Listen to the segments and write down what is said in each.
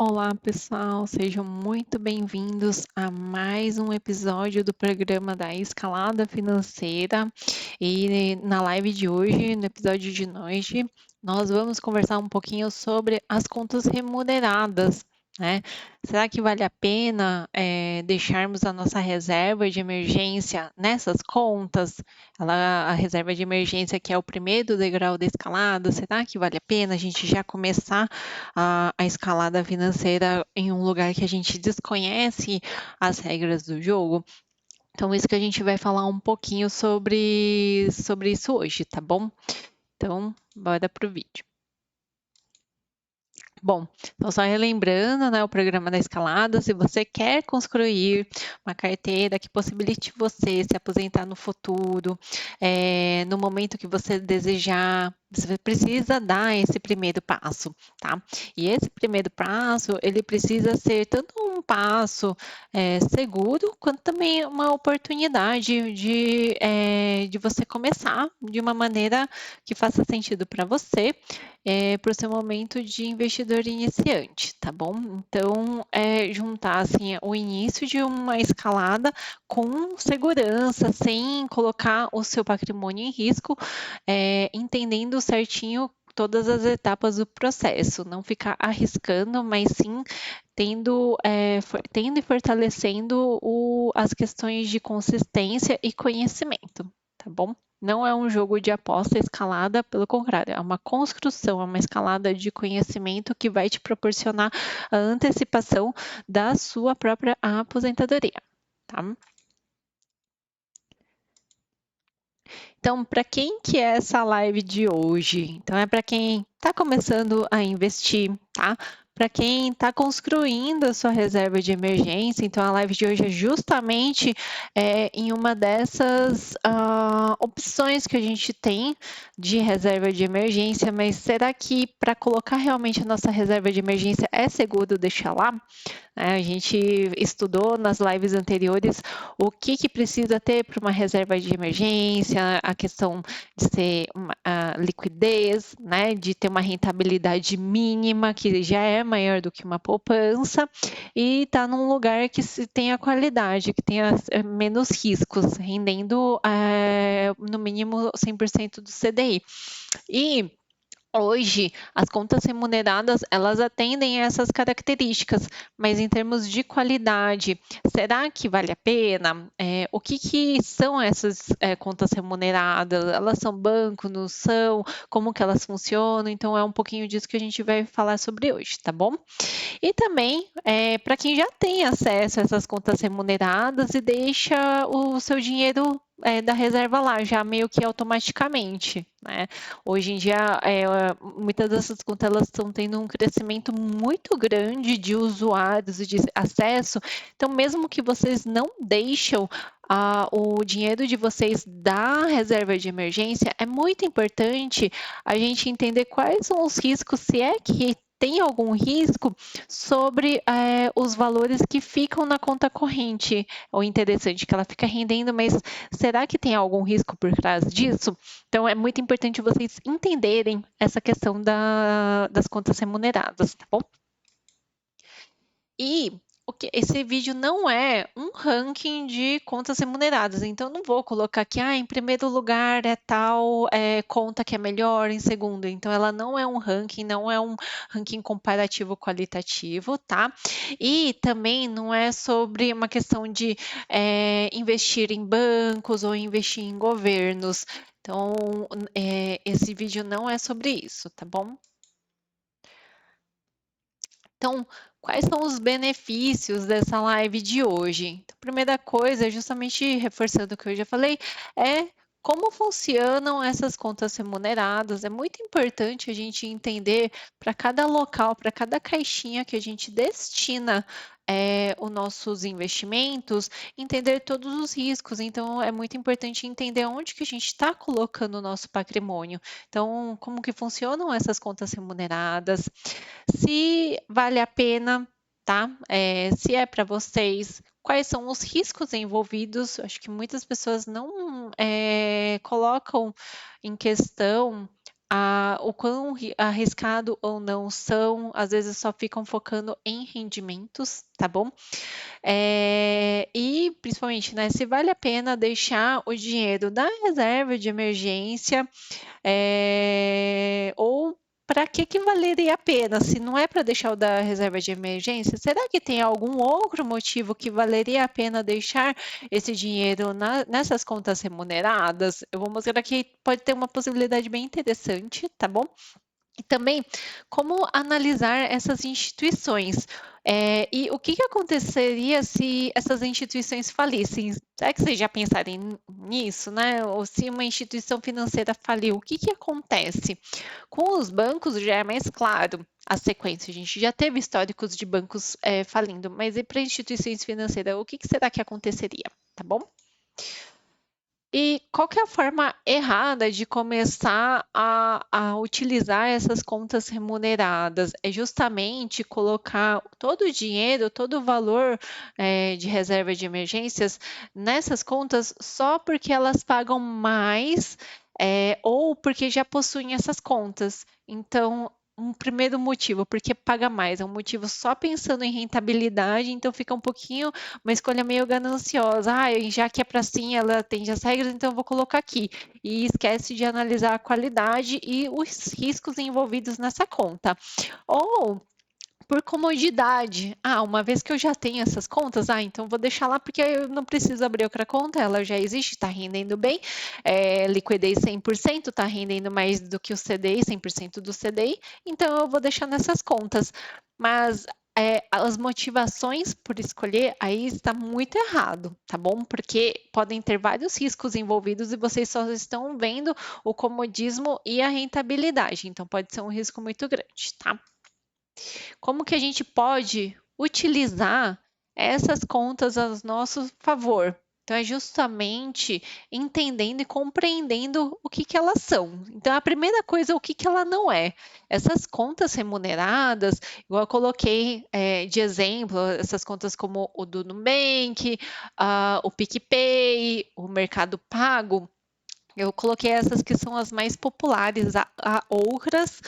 Olá, pessoal, sejam muito bem-vindos a mais um episódio do programa da Escalada Financeira. E na live de hoje, no episódio de hoje, nós vamos conversar um pouquinho sobre as contas remuneradas, né? Será que vale a pena deixarmos a nossa reserva de emergência nessas contas? A reserva de emergência, que é o primeiro degrau da escalada, será que vale a pena a gente já começar a escalada financeira em um lugar que a gente desconhece as regras do jogo? Então, isso que a gente vai falar um pouquinho sobre isso hoje, tá bom? Então, bora pro vídeo. Bom, então só relembrando, né, o programa da escalada, se você quer construir uma carteira que possibilite você se aposentar no futuro, no momento que você desejar, você precisa dar esse primeiro passo, tá? E esse primeiro passo, ele precisa ser tanto um passo seguro, quanto também uma oportunidade de você começar de uma maneira que faça sentido para você, para o seu momento de investidor iniciante, tá bom? Então, juntar assim o início de uma escalada com segurança, sem colocar o seu patrimônio em risco, entendendo certinho todas as etapas do processo, não ficar arriscando, mas sim tendo e fortalecendo as questões de consistência e conhecimento, tá bom? Não é um jogo de aposta escalada, pelo contrário, é uma construção, é uma escalada de conhecimento que vai te proporcionar a antecipação da sua própria aposentadoria, tá? Então, para quem que é essa live de hoje? Então, é para quem está começando a investir, tá? Para quem está construindo a sua reserva de emergência, então a live de hoje é justamente em uma dessas opções que a gente tem de reserva de emergência, mas será que para colocar realmente a nossa reserva de emergência é seguro deixar lá? A gente estudou nas lives anteriores o que precisa ter para uma reserva de emergência, a questão de ser a liquidez, né, de ter uma rentabilidade mínima, que já é maior do que uma poupança, e estar num lugar que se tenha qualidade, que tenha menos riscos, rendendo no mínimo 100% do CDI. E hoje, as contas remuneradas, elas atendem a essas características, mas em termos de qualidade, será que vale a pena? O que são essas contas remuneradas? Elas são banco, não são? Como que elas funcionam? Então, é um pouquinho disso que a gente vai falar sobre hoje, tá bom? E também, para quem já tem acesso a essas contas remuneradas e deixa o seu dinheiro da reserva lá, já meio que automaticamente, né? Hoje em dia, muitas dessas contas elas estão tendo um crescimento muito grande de usuários e de acesso, então mesmo que vocês não deixam o dinheiro de vocês da reserva de emergência, é muito importante a gente entender quais são os riscos, se é que tem algum risco sobre os valores que ficam na conta corrente. O interessante é que ela fica rendendo, mas será que tem algum risco por trás disso? Então, é muito importante vocês entenderem essa questão das contas remuneradas, tá bom? E esse vídeo não é um ranking de contas remuneradas, então não vou colocar aqui, em primeiro lugar é tal conta que é melhor, em segundo. Então, ela não é um ranking, não é um ranking comparativo qualitativo, tá? E também não é sobre uma questão de investir em bancos ou investir em governos. Então, esse vídeo não é sobre isso, tá bom? Então, quais são os benefícios dessa live de hoje? Então, a primeira coisa, justamente reforçando o que eu já falei, é como funcionam essas contas remuneradas. É muito importante a gente entender para cada local, para cada caixinha que a gente destina os nossos investimentos, entender todos os riscos. Então, é muito importante entender onde que a gente está colocando o nosso patrimônio. Então, como que funcionam essas contas remuneradas? Se vale a pena, tá? Se é para vocês, quais são os riscos envolvidos? Acho que muitas pessoas não colocam em questão o quão arriscado ou não são, às vezes só ficam focando em rendimentos, tá bom? E principalmente, né, se vale a pena deixar o dinheiro da reserva de emergência, ou para que valeria a pena? Se não é para deixar o da reserva de emergência, será que tem algum outro motivo que valeria a pena deixar esse dinheiro nessas contas remuneradas? Eu vou mostrar aqui, pode ter uma possibilidade bem interessante, tá bom? E também como analisar essas instituições. E o que aconteceria se essas instituições falissem? Será que vocês já pensaram nisso, né? Ou se uma instituição financeira faliu, o que acontece? Com os bancos já é mais claro a sequência. A gente já teve históricos de bancos falindo, mas e para instituições financeiras, o que será que aconteceria? Tá bom? E qual que é a forma errada de começar a utilizar essas contas remuneradas? É justamente colocar todo o dinheiro, todo o valor de reserva de emergências nessas contas só porque elas pagam mais ou porque já possuem essas contas. Então, um primeiro motivo, porque paga mais, é um motivo só pensando em rentabilidade, então fica um pouquinho uma escolha meio gananciosa. Já que é para sim, ela atende as regras, então eu vou colocar aqui. E esquece de analisar a qualidade e os riscos envolvidos nessa conta. Ou por comodidade. Uma vez que eu já tenho essas contas, então vou deixar lá porque eu não preciso abrir outra conta, ela já existe, está rendendo bem, liquidez 100%, está rendendo mais do que o CDI, 100% do CDI, então eu vou deixar nessas contas. Mas as motivações por escolher aí está muito errado, tá bom? Porque podem ter vários riscos envolvidos e vocês só estão vendo o comodismo e a rentabilidade, então pode ser um risco muito grande, tá? Como que a gente pode utilizar essas contas a nosso favor? Então, é justamente entendendo e compreendendo o que elas são. Então, a primeira coisa, o que ela não é. Essas contas remuneradas, igual eu coloquei de exemplo, essas contas como o do Nubank, o PicPay, o Mercado Pago, eu coloquei essas que são as mais populares, há outras,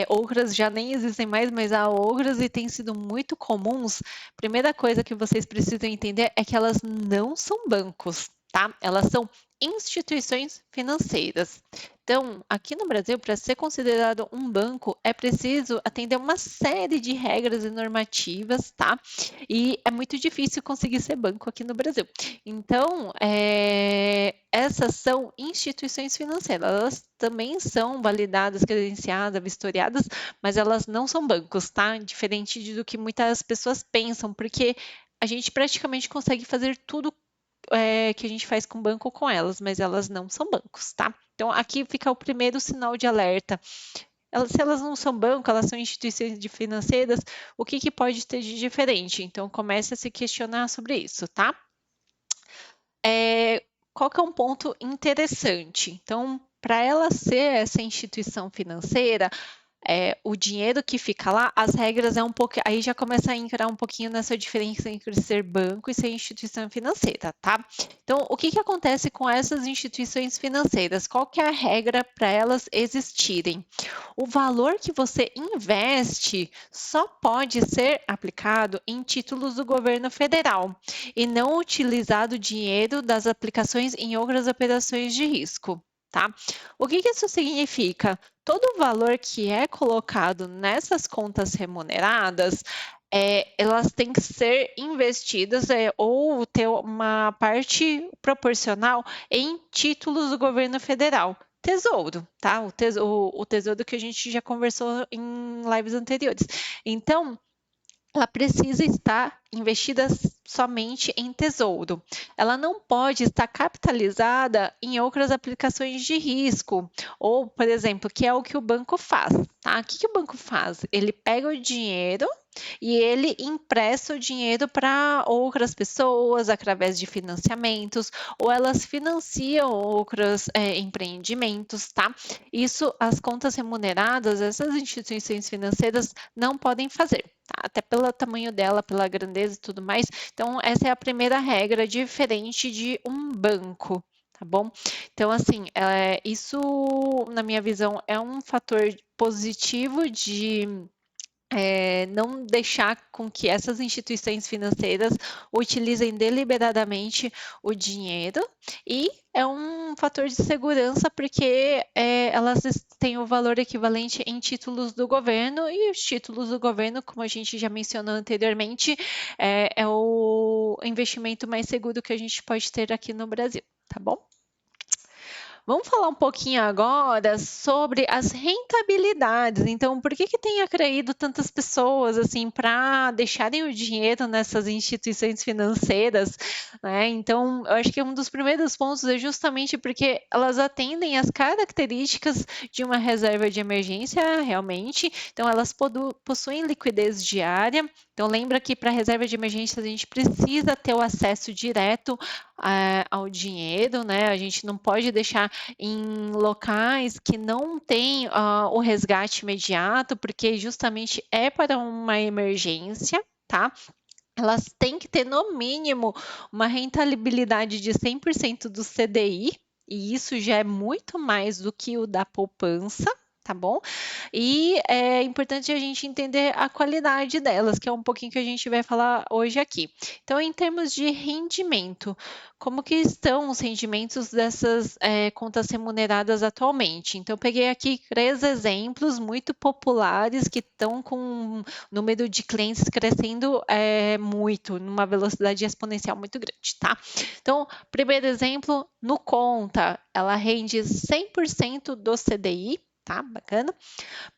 outras já nem existem mais, mas há outras e têm sido muito comuns. Primeira coisa que vocês precisam entender é que elas não são bancos, tá? Elas são instituições financeiras. Então, aqui no Brasil, para ser considerado um banco, é preciso atender uma série de regras e normativas, tá? E é muito difícil conseguir ser banco aqui no Brasil. Então, essas são instituições financeiras, elas também são validadas, credenciadas, vistoriadas, mas elas não são bancos, tá? Diferente do que muitas pessoas pensam, porque a gente praticamente consegue fazer tudo que a gente faz com banco com elas, mas elas não são bancos, tá? Então, aqui fica o primeiro sinal de alerta. Se elas não são banco, elas são instituições financeiras, o que pode ter de diferente? Então, comece a se questionar sobre isso, tá? Qual que é um ponto interessante? Então, para ela ser essa instituição financeira, o dinheiro que fica lá, as regras é um pouco. Aí já começa a entrar um pouquinho nessa diferença entre ser banco e ser instituição financeira, tá? Então, o que acontece com essas instituições financeiras? Qual que é a regra para elas existirem? O valor que você investe só pode ser aplicado em títulos do governo federal e não utilizado o dinheiro das aplicações em outras operações de risco. Tá? O que isso significa? Todo o valor que é colocado nessas contas remuneradas, elas têm que ser investidas ou ter uma parte proporcional em títulos do governo federal. Tesouro, tá? O tesouro que a gente já conversou em lives anteriores. Então, ela precisa estar investida somente em tesouro. Ela não pode estar capitalizada em outras aplicações de risco, ou, por exemplo, que é o que o banco faz, tá? O que o banco faz? Ele pega o dinheiro e ele empresta o dinheiro para outras pessoas através de financiamentos, ou elas financiam outros empreendimentos, tá? Isso, as contas remuneradas, essas instituições financeiras não podem fazer. Tá? Até pelo tamanho dela, pela grandeza e tudo mais. Então, essa é a primeira regra, diferente de um banco. tá bom? Então, assim, isso, na minha visão, é um fator positivo de não deixar com que essas instituições financeiras utilizem deliberadamente o dinheiro e é um fator de segurança porque elas têm o valor equivalente em títulos do governo e os títulos do governo, como a gente já mencionou anteriormente, é o investimento mais seguro que a gente pode ter aqui no Brasil, tá bom? Vamos falar um pouquinho agora sobre as rentabilidades. Então, por que tem atraído tantas pessoas assim para deixarem o dinheiro nessas instituições financeiras, né? Então, eu acho que um dos primeiros pontos é justamente porque elas atendem às características de uma reserva de emergência realmente. Então, elas possuem liquidez diária. Então, lembra que para reserva de emergência a gente precisa ter o acesso direto ao dinheiro, né? A gente não pode deixar em locais que não tem o resgate imediato, porque justamente é para uma emergência, tá? Elas têm que ter, no mínimo, uma rentabilidade de 100% do CDI, e isso já é muito mais do que o da poupança, tá bom? E é importante a gente entender a qualidade delas, que é um pouquinho que a gente vai falar hoje aqui. Então, em termos de rendimento, como que estão os rendimentos dessas contas remuneradas atualmente? Então, eu peguei aqui 3 exemplos muito populares que estão com um número de clientes crescendo muito, numa velocidade exponencial muito grande, tá? Então, primeiro exemplo, no Conta, ela rende 100% do CDI, tá? Bacana.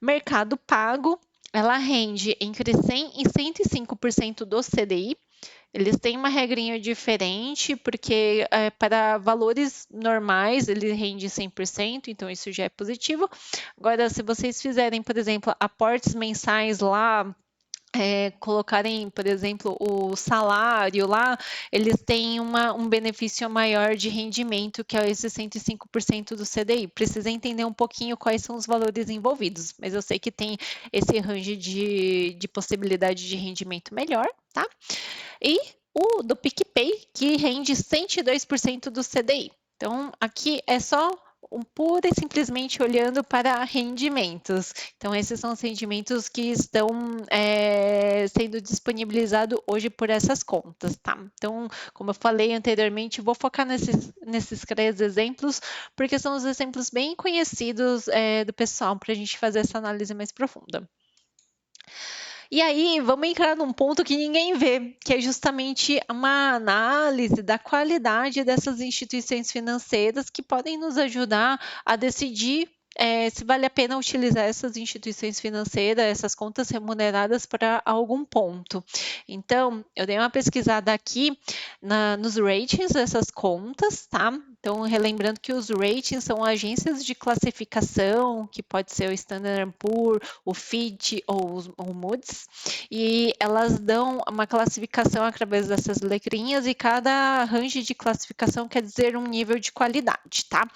Mercado Pago, ela rende entre 100 e 105% do CDI. Eles têm uma regrinha diferente, porque para valores normais ele rende 100%, então isso já é positivo. Agora, se vocês fizerem, por exemplo, aportes mensais lá, colocarem, por exemplo, o salário lá, eles têm um benefício maior de rendimento, que é esse 105% do CDI. Precisa entender um pouquinho quais são os valores envolvidos, mas eu sei que tem esse range de possibilidade de rendimento melhor, tá? E o do PicPay, que rende 102% do CDI. Então, aqui é só pura e simplesmente olhando para rendimentos. Então, esses são os rendimentos que estão sendo disponibilizados hoje por essas contas, tá? Então, como eu falei anteriormente, vou focar nesses 3 exemplos, porque são os exemplos bem conhecidos do pessoal para a gente fazer essa análise mais profunda. E aí, vamos entrar num ponto que ninguém vê, que é justamente uma análise da qualidade dessas instituições financeiras que podem nos ajudar a decidir se vale a pena utilizar essas instituições financeiras, essas contas remuneradas para algum ponto. Então, eu dei uma pesquisada aqui nos ratings dessas contas, tá? Então, relembrando que os ratings são agências de classificação, que pode ser o Standard Poor's, o Fitch ou o Moody's, e elas dão uma classificação através dessas letrinhas e cada range de classificação quer dizer um nível de qualidade, tá?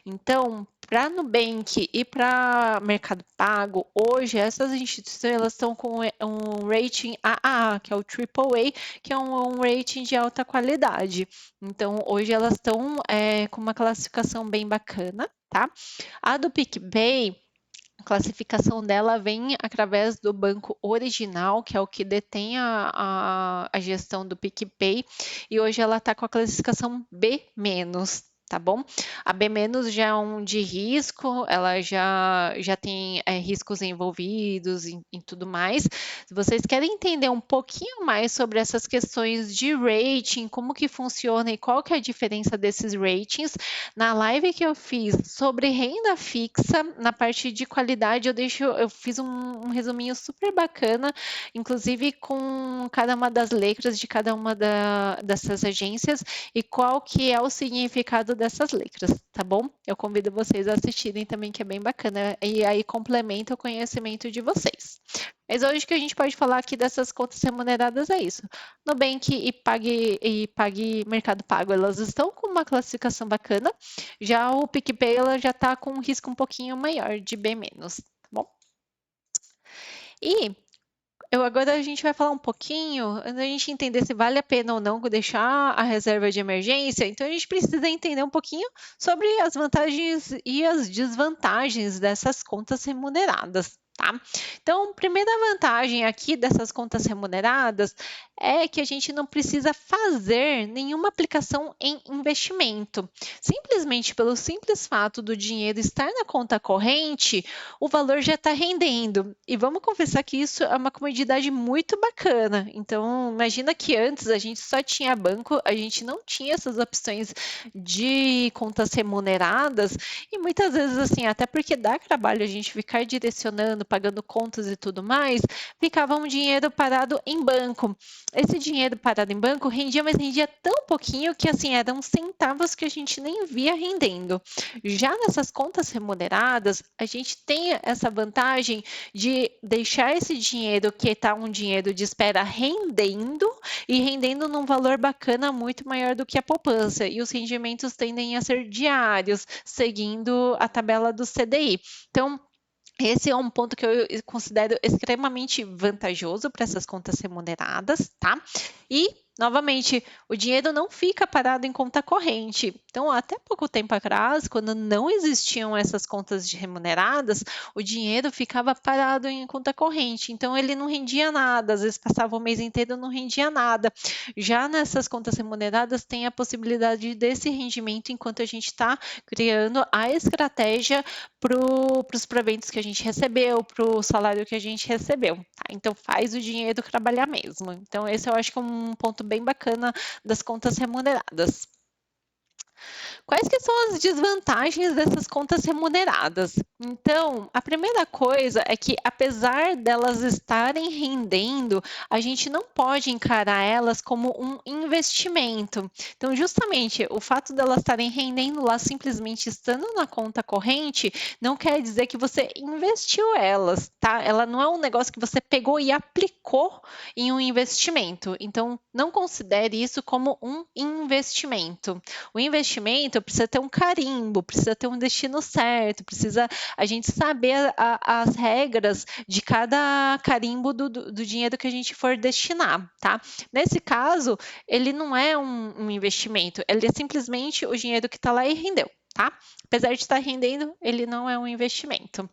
Então, para Nubank e para Mercado Pago, hoje essas instituições elas estão com um rating AAA, que é o AAA, que é um rating de alta qualidade. Então, hoje elas estão com uma classificação bem bacana, tá? A do PicPay, a classificação dela vem através do banco original, que é o que detém a gestão do PicPay, e hoje ela está com a classificação B-, tá bom? A B- já é um de risco, ela já tem riscos envolvidos em tudo mais. Se vocês querem entender um pouquinho mais sobre essas questões de rating, como que funciona e qual que é a diferença desses ratings, na live que eu fiz sobre renda fixa, na parte de qualidade, eu fiz um resuminho super bacana, inclusive com cada uma das letras de cada uma dessas agências e qual que é o significado dessas letras, tá bom? Eu convido vocês a assistirem também, que é bem bacana, e aí complementa o conhecimento de vocês. Mas hoje que a gente pode falar aqui dessas contas remuneradas é isso. Nubank e Pague Mercado Pago, elas estão com uma classificação bacana, já o PicPay ela já está com um risco um pouquinho maior de B-, tá bom? E Agora a gente vai falar um pouquinho, antes da gente entender se vale a pena ou não deixar a reserva de emergência, então a gente precisa entender um pouquinho sobre as vantagens e as desvantagens dessas contas remuneradas, tá? Então, primeira vantagem aqui dessas contas remuneradas é que a gente não precisa fazer nenhuma aplicação em investimento. Simplesmente pelo simples fato do dinheiro estar na conta corrente, o valor já está rendendo. E vamos confessar que isso é uma comodidade muito bacana. Então, imagina que antes a gente só tinha banco, a gente não tinha essas opções de contas remuneradas, e muitas vezes, assim, até porque dá trabalho a gente ficar direcionando, pagando contas e tudo mais, ficava um dinheiro parado em banco. Esse dinheiro parado em banco rendia, mas rendia tão pouquinho que, assim, eram centavos que a gente nem via rendendo. Já nessas contas remuneradas, a gente tem essa vantagem de deixar esse dinheiro, que está um dinheiro de espera, rendendo e rendendo num valor bacana muito maior do que a poupança. E os rendimentos tendem a ser diários, seguindo a tabela do CDI. Então, esse é um ponto que eu considero extremamente vantajoso para essas contas remuneradas, tá? E, novamente, o dinheiro não fica parado em conta corrente. Então, até pouco tempo atrás, quando não existiam essas contas remuneradas, o dinheiro ficava parado em conta corrente. Então, ele não rendia nada, às vezes passava o mês inteiro e não rendia nada. Já nessas contas remuneradas, tem a possibilidade desse rendimento enquanto a gente está criando a estratégia para os proventos que a gente recebeu, para o salário que a gente recebeu. Tá? Então, faz o dinheiro trabalhar mesmo. Então, esse eu acho que é um ponto bem bacana das contas remuneradas. Quais que são as desvantagens dessas contas remuneradas? Então, a primeira coisa é que, apesar delas estarem rendendo, a gente não pode encarar elas como um investimento. Então, justamente, o fato delas estarem rendendo lá, simplesmente estando na conta corrente, não quer dizer que você investiu elas, tá? Ela não é um negócio que você pegou e aplicou em um investimento. Então, não considere isso como um investimento. O investimento precisa ter um carimbo, precisa ter um destino certo, precisa a gente saber as regras de cada carimbo do dinheiro que a gente for destinar, tá? Nesse caso, ele não é um investimento, ele é simplesmente o dinheiro que está lá e rendeu, tá? Apesar de estar rendendo, ele não é um investimento.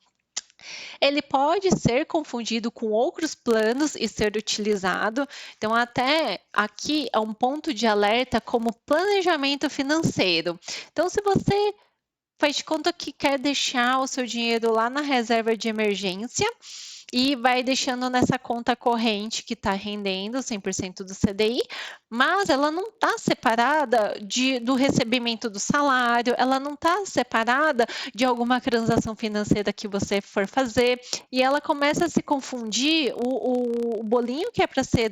Ele pode ser confundido com outros planos e ser utilizado. Então, até aqui é um ponto de alerta como planejamento financeiro. Então, se você faz de conta que quer deixar o seu dinheiro lá na reserva de emergência e vai deixando nessa conta corrente que está rendendo 100% do CDI, mas ela não está separada do recebimento do salário, ela não está separada de alguma transação financeira que você for fazer, e ela começa a se confundir o bolinho que é para ser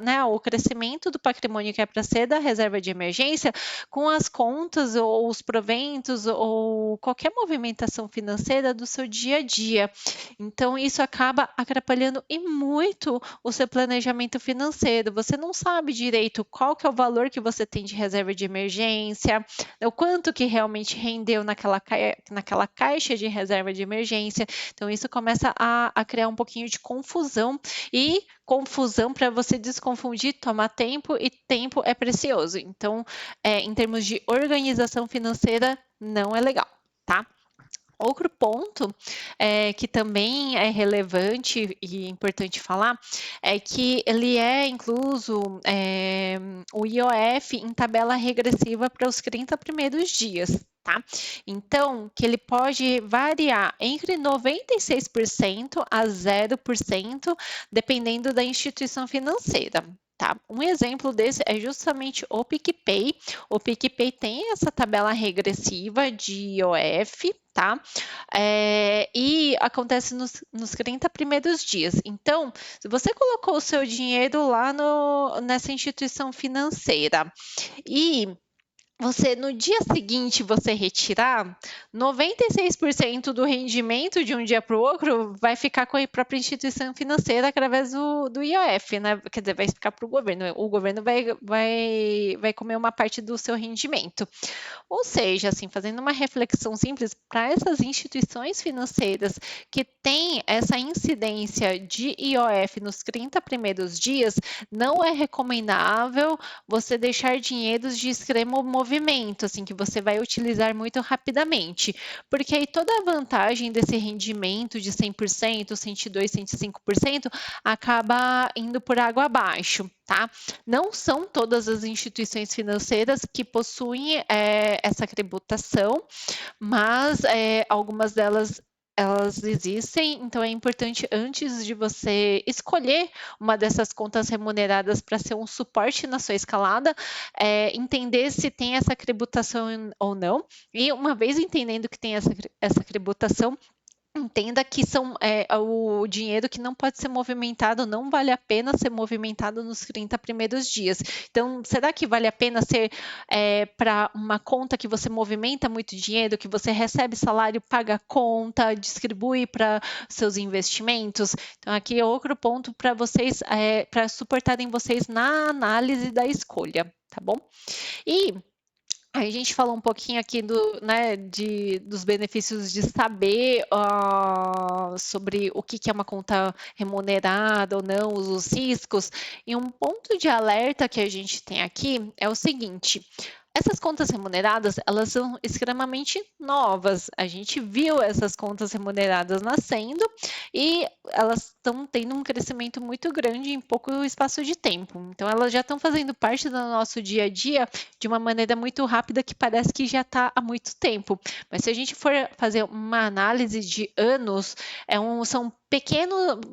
né, o crescimento do patrimônio que é para ser da reserva de emergência com as contas ou os proventos ou qualquer movimentação financeira do seu dia a dia. Então, isso acaba atrapalhando e muito o seu planejamento financeiro. Você não sabe direito qual que é o valor que você tem de reserva de emergência, o quanto que realmente rendeu naquela caixa de reserva de emergência. Então, isso começa a criar um pouquinho de confusão, e confusão, para você desconfundir, toma tempo, e tempo é precioso. Então, em termos de organização financeira, não é legal, tá? Outro ponto que também é relevante e importante falar é que ele é incluso o IOF em tabela regressiva para os 30 primeiros dias, tá? Então, que ele pode variar entre 96% a 0%, dependendo da instituição financeira. Tá? Um exemplo desse é justamente o PicPay. O PicPay tem essa tabela regressiva de IOF, tá? E acontece nos 30 primeiros dias. Então, se você colocou o seu dinheiro lá nessa instituição financeira e você no dia seguinte você retirar, 96% do rendimento de um dia para o outro vai ficar com a própria instituição financeira através do IOF, né? Quer dizer, vai ficar para o governo. O governo vai comer uma parte do seu rendimento. Ou seja, assim, fazendo uma reflexão simples para essas instituições financeiras que têm essa incidência de IOF nos 30 primeiros dias, não é recomendável você deixar dinheiros de extremo movimento, assim, que você vai utilizar muito rapidamente, porque aí toda a vantagem desse rendimento de 100%, 102, 105% acaba indo por água abaixo, tá? Não são todas as instituições financeiras que possuem essa tributação, mas algumas delas elas existem, então é importante antes de você escolher uma dessas contas remuneradas para ser um suporte na sua escalada, entender se tem essa tributação ou não. E uma vez entendendo que tem essa tributação, entenda que o dinheiro que não pode ser movimentado, não vale a pena ser movimentado nos 30 primeiros dias. Então, será que vale a pena ser para uma conta que você movimenta muito dinheiro, que você recebe salário, paga conta, distribui para seus investimentos? Então, aqui é outro ponto para vocês, para suportarem vocês na análise da escolha, tá bom? E a gente falou um pouquinho aqui dos benefícios de saber sobre o que é uma conta remunerada ou não, os riscos. E um ponto de alerta que a gente tem aqui é o seguinte: essas contas remuneradas, elas são extremamente novas. A gente viu essas contas remuneradas nascendo e elas estão tendo um crescimento muito grande em pouco espaço de tempo. Então, elas já estão fazendo parte do nosso dia a dia de uma maneira muito rápida que parece que já está há muito tempo. Mas se a gente for fazer uma análise de anos, são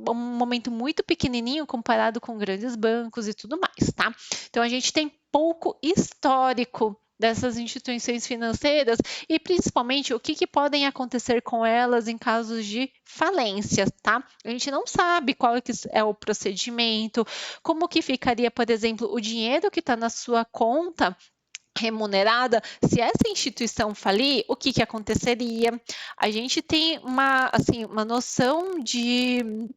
um momento muito pequenininho comparado com grandes bancos e tudo mais, tá? Então, a gente tem pouco histórico dessas instituições financeiras e principalmente o que podem acontecer com elas em casos de falência, tá? A gente não sabe qual é o procedimento, como que ficaria, por exemplo, o dinheiro que está na sua conta remunerada, se essa instituição falir, o que aconteceria? A gente tem uma noção de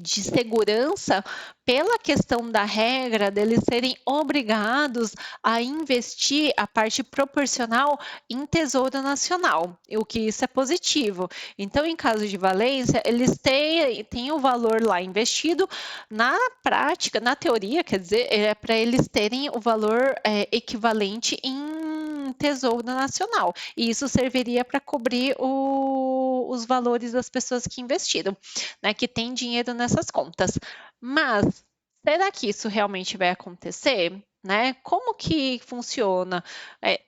segurança pela questão da regra deles serem obrigados a investir a parte proporcional em Tesouro Nacional, o que isso é positivo. Então, em caso de falência, eles têm o valor lá investido, na prática, na teoria, quer dizer, é para eles terem o valor equivalente em Tesouro Nacional. E isso serviria para cobrir os valores das pessoas que investiram, né, que tem dinheiro nessas contas. Mas será que isso realmente vai acontecer? Né? Como que funciona?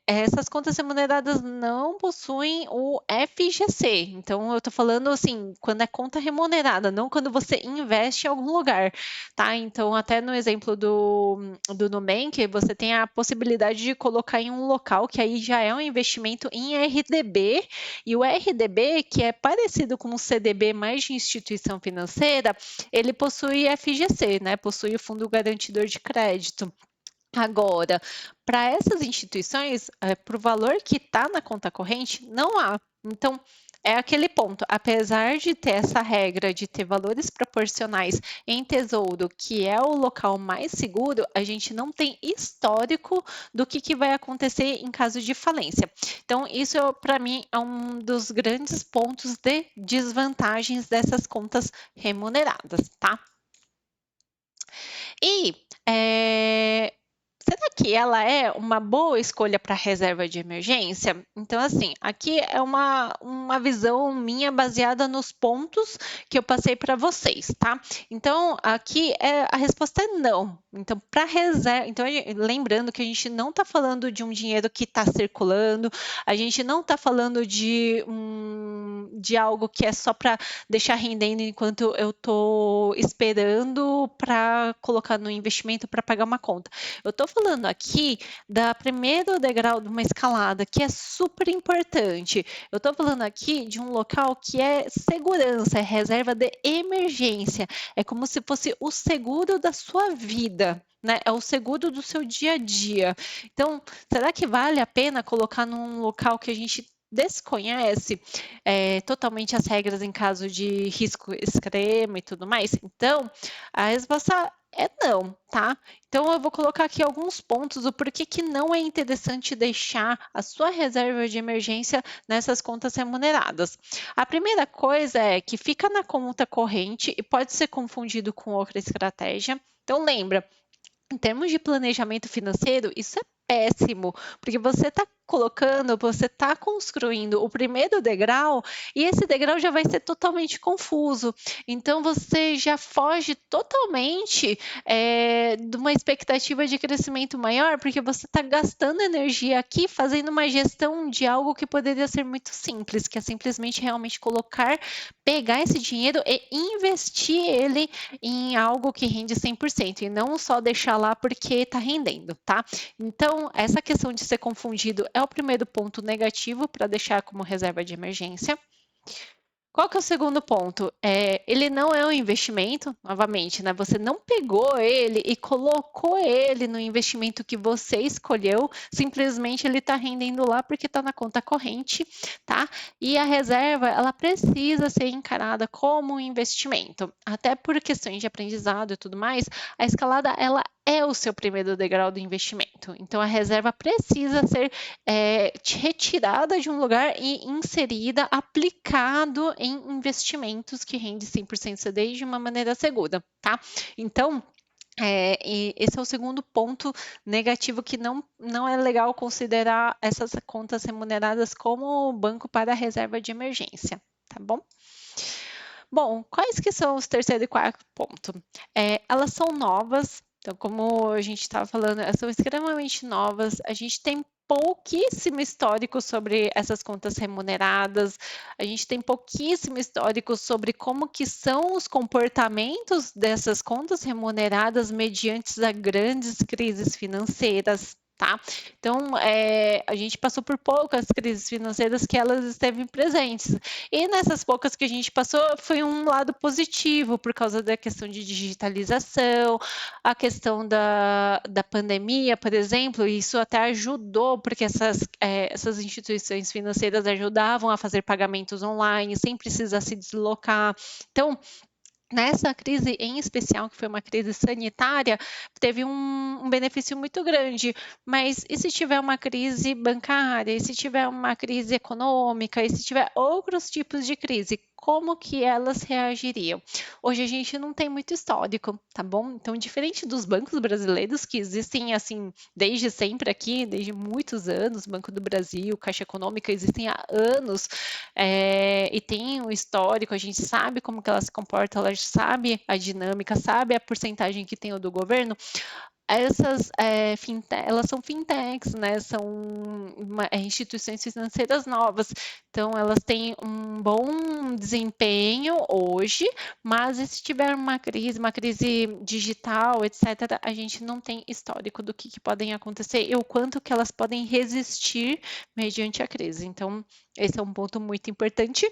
Essas contas remuneradas não possuem o FGC. Então, eu estou falando assim, quando é conta remunerada, não quando você investe em algum lugar, tá? Então, até no exemplo do Nubank, você tem a possibilidade de colocar em um local que aí já é um investimento em RDB, e o RDB, que é parecido com o CDB mais de instituição financeira, ele possui FGC, né? Possui o Fundo Garantidor de Crédito. Agora, para essas instituições, para o valor que está na conta corrente, não há. Então, é aquele ponto. Apesar de ter essa regra de ter valores proporcionais em tesouro, que é o local mais seguro, a gente não tem histórico do que vai acontecer em caso de falência. Então, isso, para mim, é um dos grandes pontos de desvantagens dessas contas remuneradas, tá? E será que ela é uma boa escolha para reserva de emergência? Então, assim, aqui é uma visão minha baseada nos pontos que eu passei para vocês, tá? Então, aqui a resposta é não. Então, para reserva, então, lembrando que a gente não está falando de um dinheiro que está circulando, a gente não está falando de de algo que é só para deixar rendendo enquanto eu estou esperando para colocar no investimento para pagar uma conta. Eu estou falando aqui da primeiro degrau de uma escalada, que é super importante. Eu estou falando aqui de um local que é segurança, é reserva de emergência. É como se fosse o seguro da sua vida, né? É o seguro do seu dia a dia. Então, será que vale a pena colocar num local que a gente desconhece totalmente as regras em caso de risco extremo e tudo mais? Então, a resposta é não, tá? Então, eu vou colocar aqui alguns pontos do porquê que não é interessante deixar a sua reserva de emergência nessas contas remuneradas. A primeira coisa é que fica na conta corrente e pode ser confundido com outra estratégia. Então, lembra, em termos de planejamento financeiro, isso é péssimo, porque você está colocando, você está construindo o primeiro degrau e esse degrau já vai ser totalmente confuso. Então você já foge totalmente de uma expectativa de crescimento maior, porque você está gastando energia aqui fazendo uma gestão de algo que poderia ser muito simples, que é simplesmente realmente colocar, pegar esse dinheiro e investir ele em algo que rende 100% e não só deixar lá porque está rendendo, tá? Então, essa questão de ser confundido é o primeiro ponto negativo para deixar como reserva de emergência. Qual que é o segundo ponto? Ele não é um investimento, novamente, né? Você não pegou ele e colocou ele no investimento que você escolheu, simplesmente ele está rendendo lá porque está na conta corrente, tá? E a reserva, ela precisa ser encarada como um investimento, até por questões de aprendizado e tudo mais, a escalada, ela é o seu primeiro degrau do investimento. Então, a reserva precisa ser retirada de um lugar e inserida, aplicado em investimentos que rende 100% CDI de uma maneira segura, tá? Então, esse é o segundo ponto negativo que não é legal considerar essas contas remuneradas como banco para reserva de emergência, tá bom? Bom, quais que são os terceiro e quarto ponto? Elas são novas, então como a gente estava falando, elas são extremamente novas, a gente tem pouquíssimo histórico sobre essas contas remuneradas, a gente tem pouquíssimo histórico sobre como que são os comportamentos dessas contas remuneradas mediante a grandes crises financeiras, tá? Então, a gente passou por poucas crises financeiras que elas esteve presentes. E nessas poucas que a gente passou, foi um lado positivo, por causa da questão de digitalização, a questão da pandemia, por exemplo, isso até ajudou, porque essas instituições financeiras ajudavam a fazer pagamentos online, sem precisar se deslocar. Então, nessa crise em especial, que foi uma crise sanitária, teve um benefício muito grande. Mas e se tiver uma crise bancária? E se tiver uma crise econômica? E se tiver outros tipos de crise? Como que elas reagiriam? Hoje a gente não tem muito histórico, tá bom? Então, diferente dos bancos brasileiros que existem assim desde sempre aqui, desde muitos anos, Banco do Brasil, Caixa Econômica existem há anos, e tem um histórico, a gente sabe como que elas se comportam, elas sabe a dinâmica, sabe a porcentagem que tem o do governo. Essas elas são fintechs, né? São instituições financeiras novas, então elas têm um bom desempenho hoje, mas se tiver uma crise digital, etc., a gente não tem histórico do que podem acontecer e o quanto que elas podem resistir mediante a crise. Então, esse é um ponto muito importante.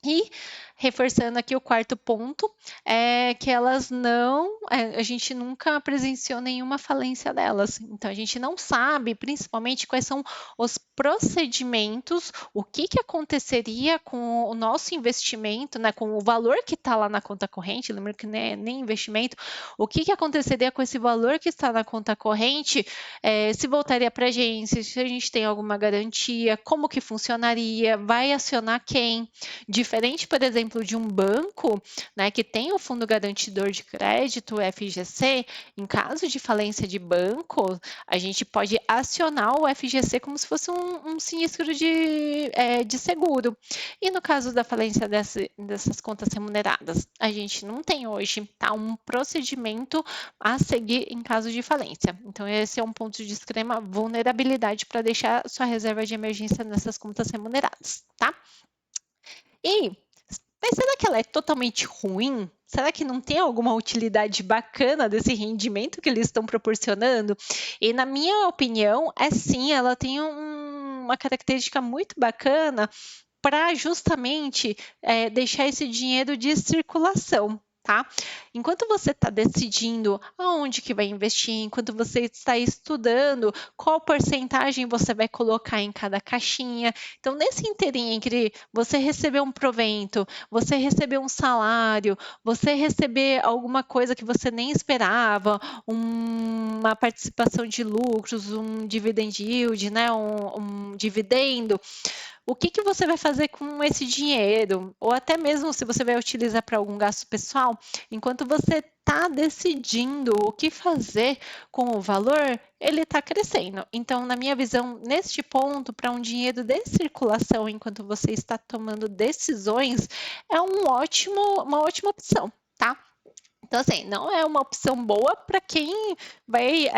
E reforçando aqui o quarto ponto, é que elas não, a gente nunca presenciou nenhuma falência delas. Então a gente não sabe, principalmente, quais são os procedimentos, o que aconteceria com o nosso investimento, né, com o valor que está lá na conta corrente. Lembra que nem investimento, o que aconteceria com esse valor que está na conta corrente, se voltaria para a agência, se a gente tem alguma garantia, como que funcionaria, vai acionar quem? Diferente, por exemplo, de um banco, né, que tem o Fundo Garantidor de Crédito, o FGC, em caso de falência de banco, a gente pode acionar o FGC como se fosse um sinistro de seguro. E no caso da falência dessas contas remuneradas, a gente não tem hoje, tá, um procedimento a seguir em caso de falência. Então, esse é um ponto de extrema vulnerabilidade para deixar sua reserva de emergência nessas contas remuneradas, tá? Mas será que ela é totalmente ruim? Será que não tem alguma utilidade bacana desse rendimento que eles estão proporcionando? E na minha opinião, é sim, ela tem uma característica muito bacana para justamente deixar esse dinheiro de circulação. Tá? Enquanto você está decidindo aonde que vai investir, enquanto você está estudando qual porcentagem você vai colocar em cada caixinha, então nesse inteirinho entre você receber um provento, você receber um salário, você receber alguma coisa que você nem esperava, uma participação de lucros, um dividend yield, né, um dividendo, o que você vai fazer com esse dinheiro? Ou até mesmo se você vai utilizar para algum gasto pessoal, enquanto você está decidindo o que fazer com o valor, ele está crescendo. Então, na minha visão, neste ponto, para um dinheiro de circulação, enquanto você está tomando decisões, é uma ótima opção, tá? Então, assim, não é uma opção boa para quem vai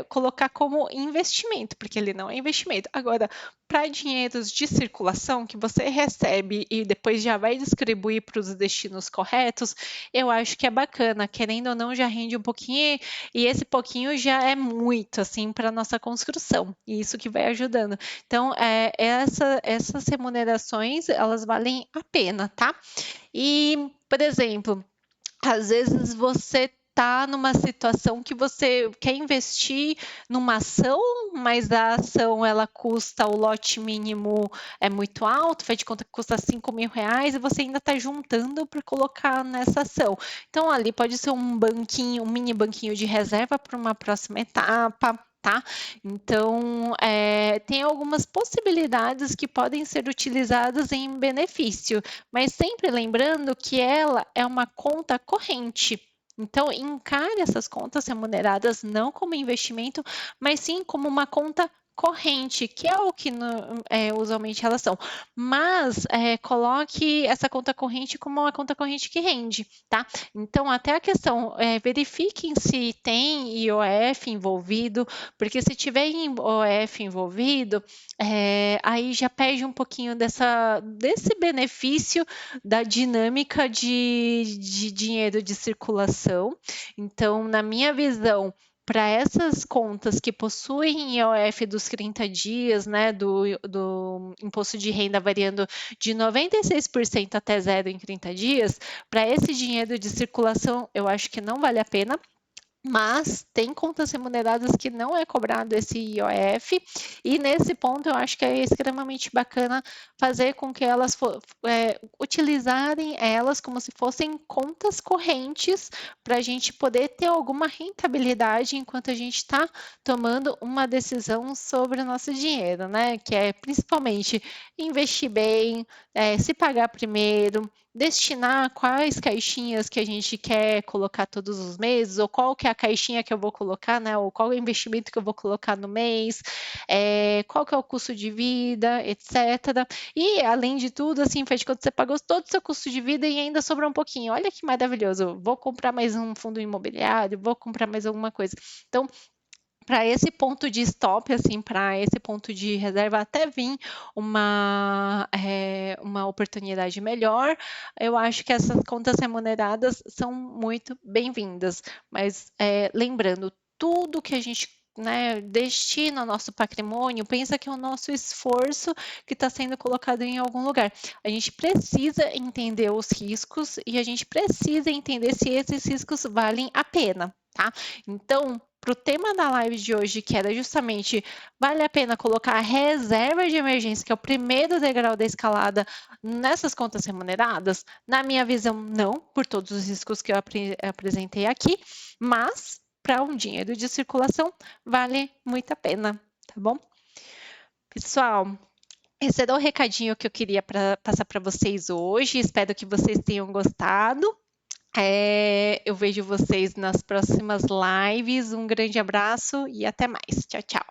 colocar como investimento, porque ele não é investimento. Agora, para dinheiros de circulação que você recebe e depois já vai distribuir para os destinos corretos, eu acho que é bacana. Querendo ou não, já rende um pouquinho e esse pouquinho já é muito, assim, para nossa construção. E isso que vai ajudando. Então, essas remunerações, elas valem a pena, tá? E, por exemplo, às vezes você está numa situação que você quer investir numa ação, mas a ação ela custa, o lote mínimo é muito alto, faz de conta que custa R$ 5.000 e você ainda está juntando para colocar nessa ação. Então ali pode ser um banquinho, um mini banquinho de reserva para uma próxima etapa. Tá? Então, tem algumas possibilidades que podem ser utilizadas em benefício, mas sempre lembrando que ela é uma conta corrente. Então, encare essas contas remuneradas não como investimento, mas sim como uma conta corrente, que é o que usualmente elas são. Mas coloque essa conta corrente como uma conta corrente que rende, tá? Então, até a questão, verifiquem se tem IOF envolvido, porque se tiver IOF envolvido, aí já perde um pouquinho desse benefício da dinâmica de dinheiro de circulação. Então, na minha visão, para essas contas que possuem IOF dos 30 dias, né, do imposto de renda variando de 96% até zero em 30 dias, para esse dinheiro de circulação, eu acho que não vale a pena. Mas tem contas remuneradas que não é cobrado esse IOF, e nesse ponto eu acho que é extremamente bacana fazer com que elas utilizarem elas como se fossem contas correntes para a gente poder ter alguma rentabilidade enquanto a gente está tomando uma decisão sobre o nosso dinheiro, né? Que é principalmente investir bem, se pagar primeiro, destinar quais caixinhas que a gente quer colocar todos os meses, ou qual que é a caixinha que eu vou colocar, né? Ou qual é o investimento que eu vou colocar no mês, qual que é o custo de vida, etc. E, além de tudo, assim, faz de conta que você pagou todo o seu custo de vida e ainda sobrou um pouquinho. Olha que maravilhoso. Vou comprar mais um fundo imobiliário, vou comprar mais alguma coisa. Então, para esse ponto de stop, assim, para esse ponto de reserva até vir uma oportunidade melhor, eu acho que essas contas remuneradas são muito bem-vindas. Mas lembrando, tudo que a gente destina ao nosso patrimônio, pensa que é o nosso esforço que está sendo colocado em algum lugar. A gente precisa entender os riscos e a gente precisa entender se esses riscos valem a pena, tá? Então, para o tema da live de hoje, que era justamente vale a pena colocar a reserva de emergência, que é o primeiro degrau da escalada, nessas contas remuneradas? Na minha visão, não, por todos os riscos que eu apresentei aqui, mas para um dinheiro de circulação vale muito a pena, tá bom? Pessoal, esse era o recadinho que eu queria passar para vocês hoje. Espero que vocês tenham gostado. Eu vejo vocês nas próximas lives. Um grande abraço e até mais. Tchau, tchau.